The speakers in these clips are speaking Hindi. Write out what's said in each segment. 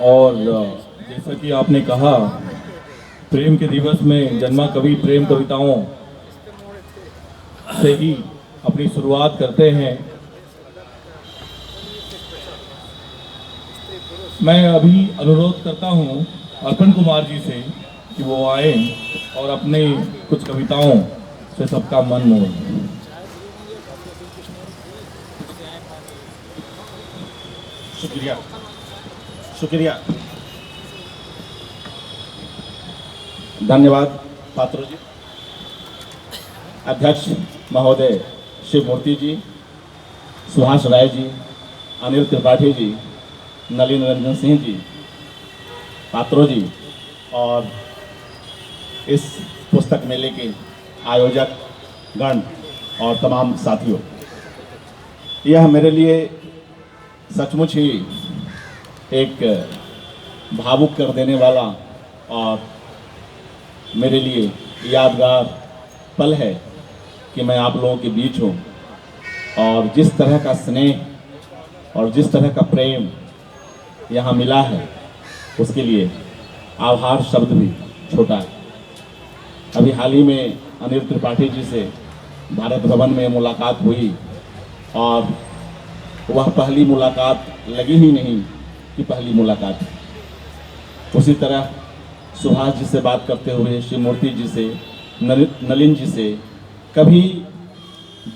और जैसा कि आपने कहा, प्रेम के दिवस में जन्मा कवि प्रेम कविताओं से ही अपनी शुरुआत करते हैं। मैं अभी अनुरोध करता हूं अर्पण कुमार जी से कि वो आए और अपने कुछ कविताओं से सबका मन मोह। शुक्रिया शुक्रिया, धन्यवाद पात्रो जी। अध्यक्ष महोदय शिव मूर्ति जी, सुभाष राय जी, अनिल त्रिपाठी जी, नलिन रंजन सिंह जी, पात्रो जी और इस पुस्तक मेले के आयोजक गण और तमाम साथियों, यह मेरे लिए सचमुच ही एक भावुक कर देने वाला और मेरे लिए यादगार पल है कि मैं आप लोगों के बीच हूँ और जिस तरह का स्नेह और जिस तरह का प्रेम यहाँ मिला है उसके लिए आभार शब्द भी छोटा है। अभी हाल ही में अनिल त्रिपाठी जी से भारत भवन में मुलाकात हुई और वह पहली मुलाकात लगी ही नहीं कि पहली मुलाकात। उसी तरह सुभाष जी से बात करते हुए शिव मूर्ति जी से, नलिन जी से कभी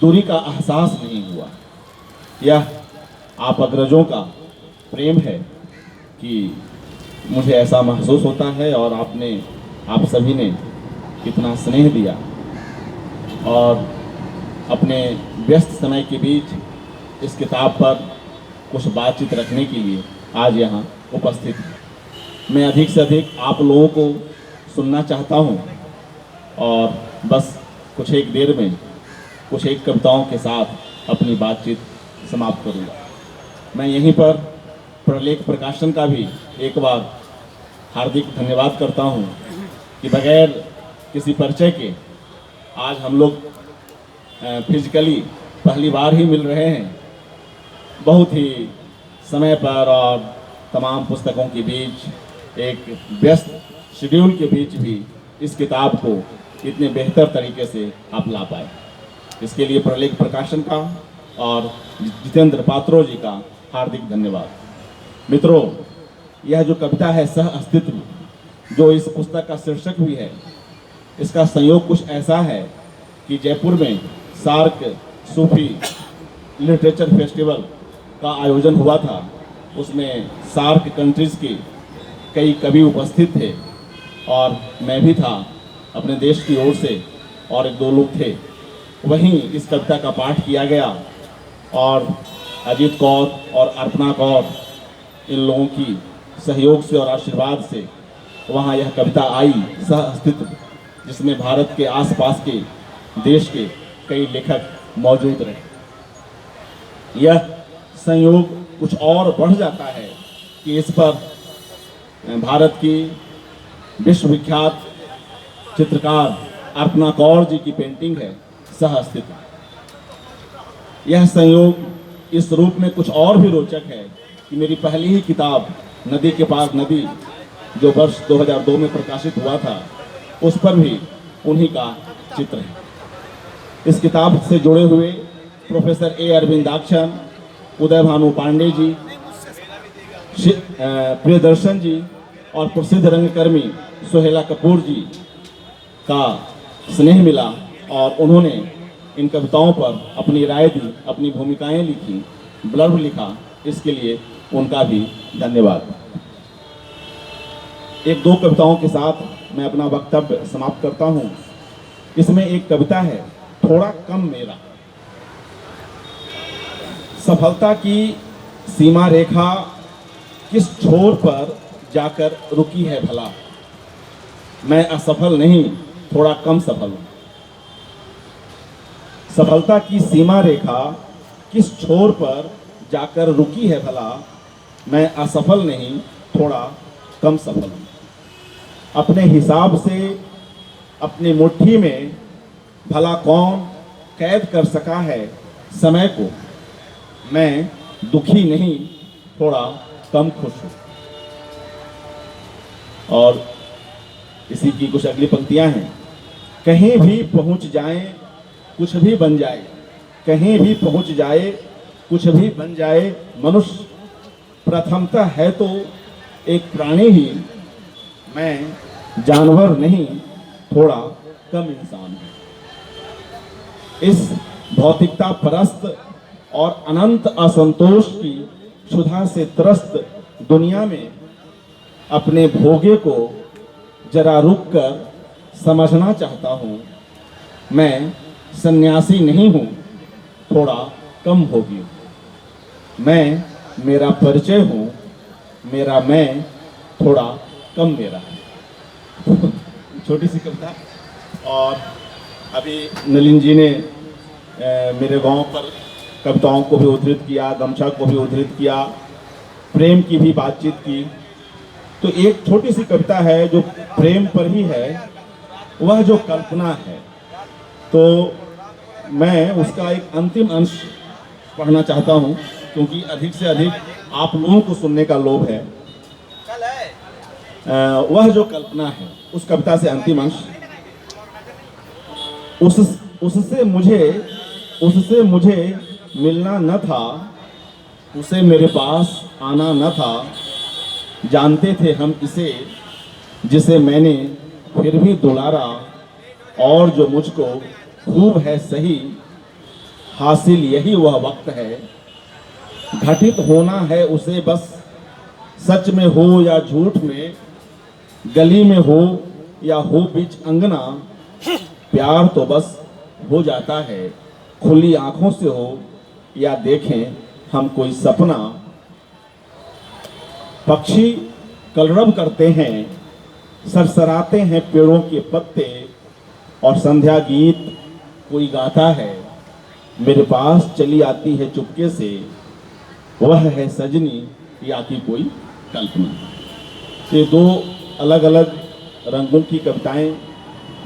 दूरी का एहसास नहीं हुआ। यह आप अग्रजों का प्रेम है कि मुझे ऐसा महसूस होता है और आप सभी ने कितना स्नेह दिया और अपने व्यस्त समय के बीच इस किताब पर कुछ बातचीत रखने के लिए आज यहाँ उपस्थित हैं। मैं अधिक से अधिक आप लोगों को सुनना चाहता हूँ और बस कुछ एक देर में कुछ एक कविताओं के साथ अपनी बातचीत समाप्त करूँगा। मैं यहीं पर प्रलेख प्रकाशन का भी एक बार हार्दिक धन्यवाद करता हूँ कि बगैर किसी परिचय के आज हम लोग फिजिकली पहली बार ही मिल रहे हैं। बहुत ही समय पर और तमाम पुस्तकों के बीच एक व्यस्त शेड्यूल के बीच भी इस किताब को इतने बेहतर तरीके से आप ला पाए, इसके लिए प्रलेख प्रकाशन का और जितेंद्र पात्रो जी का हार्दिक धन्यवाद। मित्रों, यह जो कविता है सह अस्तित्व, जो इस पुस्तक का शीर्षक भी है, इसका संयोग कुछ ऐसा है कि जयपुर में सार्क सूफी लिटरेचर फेस्टिवल का आयोजन हुआ था। उसमें सार्क कंट्रीज़ के कई कवि उपस्थित थे और मैं भी था, अपने देश की ओर से और एक दो लोग थे। वहीं इस कविता का पाठ किया गया और अजीत कौर और अर्पणा कौर, इन लोगों की सहयोग से और आशीर्वाद से वहाँ यह कविता आई सह अस्तित्व, जिसमें भारत के आसपास के देश के कई लेखक मौजूद रहे। यह संयोग कुछ और बढ़ जाता है कि इस पर भारत की विश्वविख्यात चित्रकार अर्पणा कौर जी की पेंटिंग है सह अस्तित्व। यह संयोग इस रूप में कुछ और भी रोचक है कि मेरी पहली ही किताब नदी के पार नदी, जो वर्ष 2002 में प्रकाशित हुआ था, उस पर भी उन्हीं का चित्र है। इस किताब से जुड़े हुए प्रोफेसर ए अरविंदाक्षन, उदय भानु पांडे जी, प्रियदर्शन जी और प्रसिद्ध रंगकर्मी सोहेला कपूर जी का स्नेह मिला और उन्होंने इन कविताओं पर अपनी राय दी, अपनी भूमिकाएं लिखी, ब्लर्ब लिखा। इसके लिए उनका भी धन्यवाद। एक दो कविताओं के साथ मैं अपना वक्तव्य समाप्त करता हूँ। इसमें एक कविता है, थोड़ा कम मेरा। सफलता की सीमा रेखा किस छोर पर जाकर रुकी है भला, मैं असफल नहीं थोड़ा कम सफल हूँ। सफलता की सीमा रेखा किस छोर पर जाकर रुकी है भला, मैं असफल नहीं थोड़ा कम सफल हूँ। अपने हिसाब से अपनी मुट्ठी में भला कौन कैद कर सका है समय को, मैं दुखी नहीं थोड़ा कम खुश हूँ। और इसी की कुछ अगली पंक्तियां हैं। कहीं भी पहुंच जाए कुछ भी बन जाए, कहीं भी पहुंच जाए कुछ भी बन जाए, मनुष्य प्रथमतः है तो एक प्राणी ही, मैं जानवर नहीं, थोड़ा कम इंसान हूं। इस भौतिकता परस्त और अनंत असंतोष की क्षुधा से त्रस्त दुनिया में अपने भोगे को जरा रुक कर समझना चाहता हूँ। मैं सन्यासी नहीं हूँ, थोड़ा कम भोगी हूँ। मैं मेरा परिचय हूँ, मेरा मैं थोड़ा कम मेरा है। छोटी सी कविता। और अभी नलिन जी ने मेरे गांव पर कविताओं को भी उद्धृत किया, गमछा को भी उद्धृत किया, प्रेम की भी बातचीत की। तो एक छोटी सी कविता है जो प्रेम पर ही है, वह जो कल्पना है। तो मैं उसका एक अंतिम अंश पढ़ना चाहता हूँ, क्योंकि अधिक से अधिक आप लोगों को सुनने का लोभ है। वह जो कल्पना है, उस कविता से अंतिम अंश। उससे मुझे मिलना न था, उसे मेरे पास आना न था। जानते थे हम इसे जिसे मैंने फिर भी दुलारा, और जो मुझको खूब है सही, हासिल यही वह वक्त है। घटित होना है उसे बस, सच में हो या झूठ में, गली में हो या हो बीच अंगना। प्यार तो बस हो जाता है, खुली आंखों से हो या देखें हम कोई सपना। पक्षी कलरव करते हैं, सरसराते हैं पेड़ों के पत्ते, और संध्या गीत कोई गाता है, मेरे पास चली आती है चुपके से। वह है सजनी या की कोई कल्पना। ये दो अलग अलग रंगों की कविताएं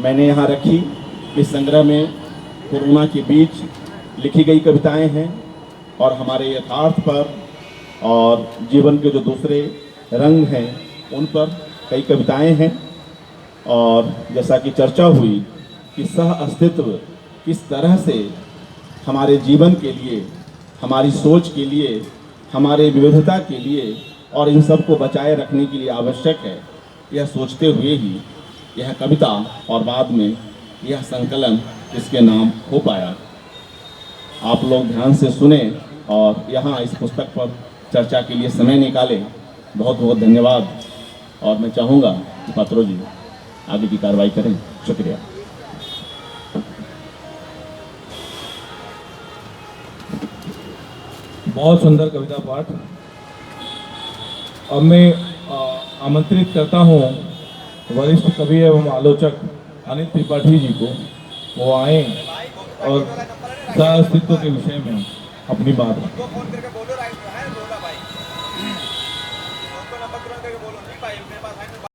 मैंने यहाँ रखी। इस संग्रह में कोरोना के बीच लिखी गई कविताएं हैं, और हमारे यथार्थ पर और जीवन के जो दूसरे रंग हैं उन पर कई कविताएं हैं। और जैसा कि चर्चा हुई कि सह अस्तित्व किस तरह से हमारे जीवन के लिए, हमारी सोच के लिए, हमारे विविधता के लिए और इन सब को बचाए रखने के लिए आवश्यक है, यह सोचते हुए ही यह कविता और बाद में यह संकलन इसके नाम हो पाया। आप लोग ध्यान से सुने और यहाँ इस पुस्तक पर चर्चा के लिए समय निकालें। बहुत बहुत धन्यवाद। और मैं चाहूँगा कि पात्रो जी आगे की कार्रवाई करें। शुक्रिया। बहुत सुंदर कविता पाठ। अब मैं आमंत्रित करता हूँ वरिष्ठ कवि एवं आलोचक अनिल त्रिपाठी जी को, वो आए और सह अस्तित्व के विषय में अपनी बात रखें।